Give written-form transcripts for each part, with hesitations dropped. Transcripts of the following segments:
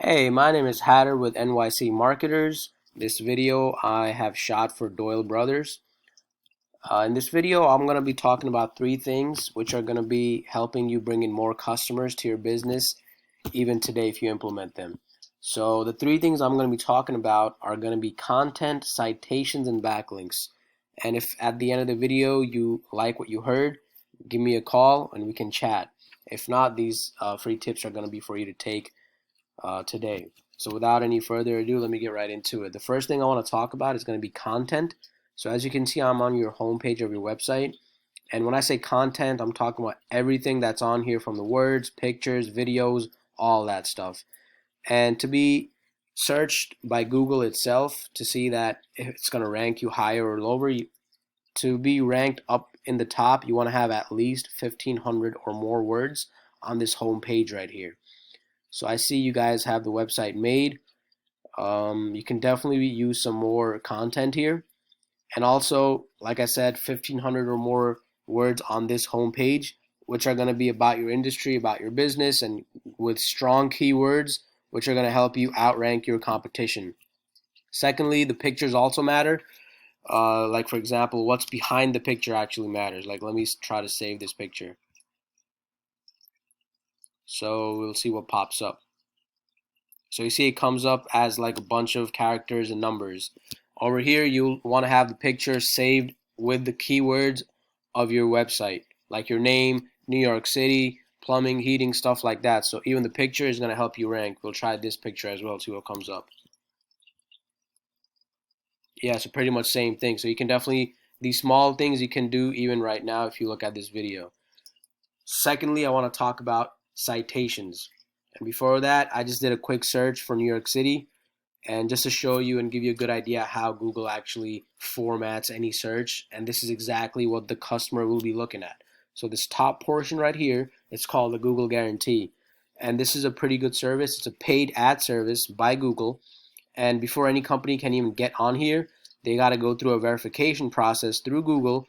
Hey, my name is Hatter with NYC Marketers. This video I have shot for Doyle Brothers. In this video, I'm going to be talking about three things which are going to be helping you bring in more customers to your business even today if you implement them. So the three things I'm going to be talking about are going to be content, citations, and backlinks. And if at the end of the video you like what you heard, give me a call and we can chat. If not, these free tips are going to be for you to take today. So without any further ado, let me get right into it. The first thing I want to talk about is going to be content. So as you can see, I'm on your homepage of your website. And when I say content, I'm talking about everything that's on here, from the words, pictures, videos, all that stuff. And to be searched by Google itself, to see that if it's going to rank you higher or lower, to be ranked up in the top, you want to have at least 1,500 or more words on this home page right here. So I see you guys have the website made. You can definitely use some more content here. And also, like I said, 1,500 or more words on this homepage, which are going to be about your industry, about your business, and with strong keywords, which are going to help you outrank your competition. Secondly, the pictures also matter. Like, for example, what's behind the picture actually matters. Like, let me try to save this picture. So we'll see what pops up. So you see it comes up as like a bunch of characters and numbers. Over here, you'll want to have the picture saved with the keywords of your website, like your name, New York City, plumbing, heating, stuff like that. So even the picture is going to help you rank. We'll try this picture as well, see what comes up. Yeah, so pretty much same thing. So you can definitely, these small things you can do even right now if you look at this video. Secondly, I want to talk about citations. And before that, I just did a quick search for New York City. And just to show you and give you a good idea how Google actually formats any search, and this is exactly what the customer will be looking at. So this top portion right here, it's called the Google Guarantee. And this is a pretty good service. It's a paid ad service by Google. And before any company can even get on here, they got to go through a verification process through Google.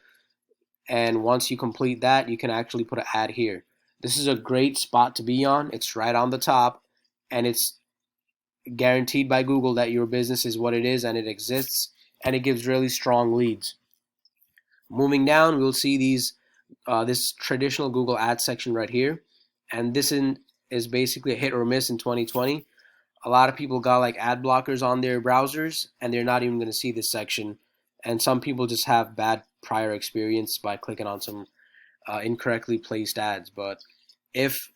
And once you complete that, you can actually put an ad here. This is a great spot to be on. It's right on the top, and it's guaranteed by Google that your business is what it is and it exists, and it gives really strong leads. Moving down, we'll see this traditional Google Ads section right here, and this is basically a hit or miss in 2020. A lot of people got like ad blockers on their browsers, and they're not even going to see this section. And some people just have bad prior experience by clicking on some incorrectly placed ads. But if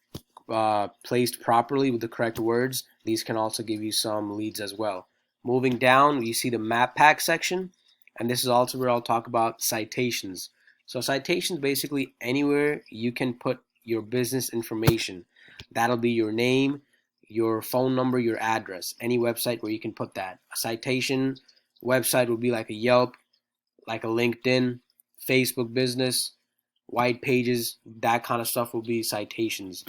placed properly with the correct words, these can also give you some leads as well. Moving down, you see the map pack section, and this is also where I'll talk about citations. So citations, basically anywhere you can put your business information. That'll be your name, your phone number, your address, any website where you can put that. A citation website would be like a Yelp, like a LinkedIn, Facebook business, white pages, that kind of stuff will be citations.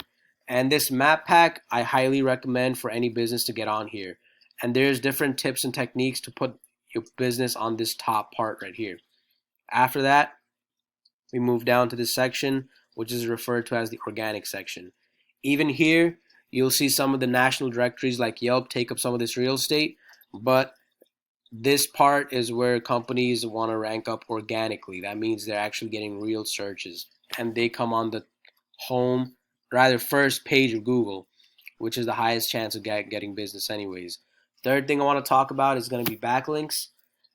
And this map pack, I highly recommend for any business to get on here. And there's different tips and techniques to put your business on this top part right here. After that, we move down to this section, which is referred to as the organic section. Even here, you'll see some of the national directories like Yelp take up some of this real estate, but this part is where companies want to rank up organically. That means they're actually getting real searches, and they come on the home, rather first page of Google, which is the highest chance of getting business anyways. Third thing I want to talk about is going to be backlinks.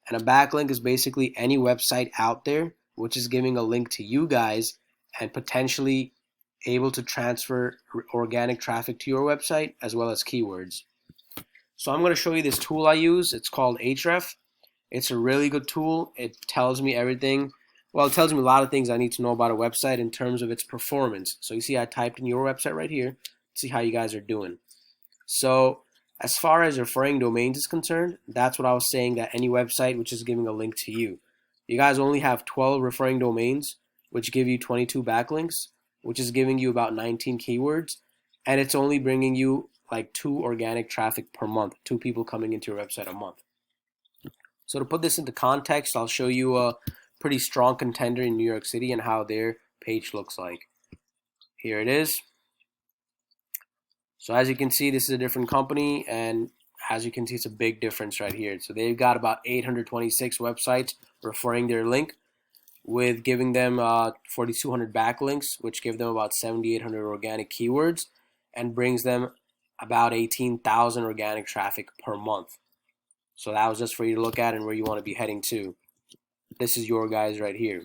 And a backlink is basically any website out there which is giving a link to you guys and potentially able to transfer organic traffic to your website as well as keywords. So I'm going to show you this tool I use. It's called AHREF. It's a really good tool. It tells me everything. Well, it tells me a lot of things I need to know about a website in terms of its performance. So you see I typed in your website right here. See how you guys are doing. So as far as referring domains is concerned, that's what I was saying, that any website which is giving a link to you. You guys only have 12 referring domains, which give you 22 backlinks, which is giving you about 19 keywords. And it's only bringing you like 2 organic traffic per month, 2 people coming into your website a month. So to put this into context, I'll show you a pretty strong contender in New York City and how their page looks like. Here it is. So as you can see, this is a different company, and as you can see, it's a big difference right here. So they've got about 826 websites referring their link, with giving them 4,200 backlinks, which give them about 7,800 organic keywords, and brings them about 18,000 organic traffic per month. So that was just for you to look at and where you want to be heading to. This is your guys right here.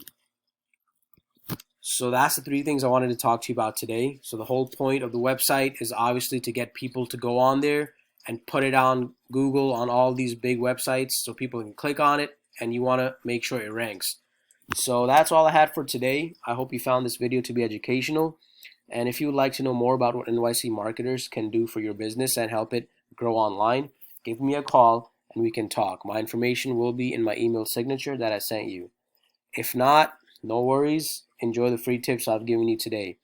So that's the 3 things I wanted to talk to you about today. So the whole point of the website is obviously to get people to go on there and put it on Google, on all these big websites, so people can click on it, and you want to make sure it ranks. So that's all I had for today. I hope you found this video to be educational. And if you would like to know more about what NYC marketers can do for your business and help it grow online, give me a call and we can talk. My information will be in my email signature that I sent you. If not, no worries. Enjoy the free tips I've given you today.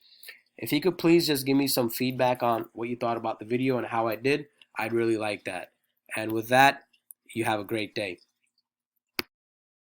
If you could please just give me some feedback on what you thought about the video and how I did, I'd really like that. And with that, you have a great day.